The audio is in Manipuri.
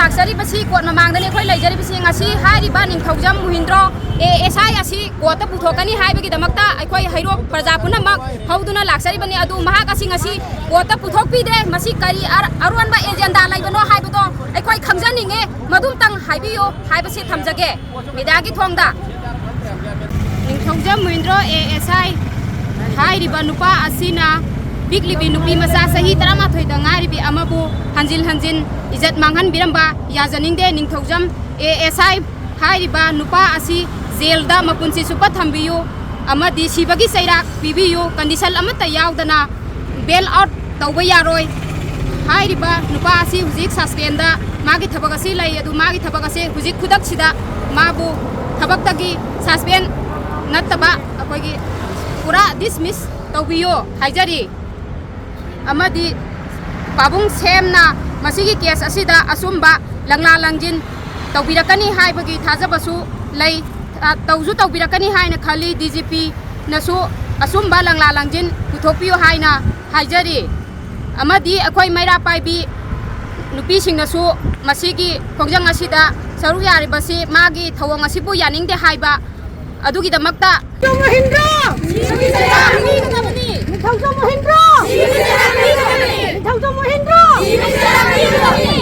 लाक्सरीबसी कोर्ट ममांगदनी अखोय लैजरीबसी ngasi हारिबा Ningthoujam Mahindra ASI asi court पुथोकनी हाइबगिदमक्ता अखोय हैरो प्रजा पुनमक हौदुना लाक्सरीबनी अदु महाक asi ngasi कोर्ट पुथोकपिदे मसी करी अरुनबा एजेंडा लैबनो हाइबदो अखोय खंगजनिंगे मदुमतंग हाइबियो हाइबसी थमजगे मिदागी थोंगदा निंगथौजम महिंद्र एएसआई हाइरिबा नुपा असिना बिगलिबी नुपी मसा सही 13 दंगारिबी अमबु हंजिल हंजिन इज्जत मांगहन बिरंबा याजनिंगदे निंगथौजम एएसआई हाइरिबा नुपा असि जेलदा मपुंसी सुपा थंबियो अमदी सिबगी सैराक पिबियो कंडीशन अमता यावदना बेल आउट तौबा यारोय हाइरिबा नुपा असि हुजिक सस्पेंदा मागी थबक असि लै अदु मागी थबक असि हुजिक खुदक सिदा माबु थबकतगी सस्पेंड नत्तबा अखोगी पूरा डिसमिस तौबियो हाइजरी अमदी पाबुंग सेमना मसीगी केस असिदा असुम्बा लंगला लंजिन तौबिरकनी हाइबगी थाजबसु लै तौजु तौबिरकनी हाइना खली डीजीपी नसु असुम्बा लंगला लंजिन पुथोपियो हाइना हाइजरी अमदी अखोय मैरा पाइबी नुपी सिंगनसु मसीगी खोंजंग असिदा सरु यारिबसी मागी थवंग असिबु यानिंगदे हाइबा अदुगिदमक्ता महिंद्र Thâu cho Mahendra.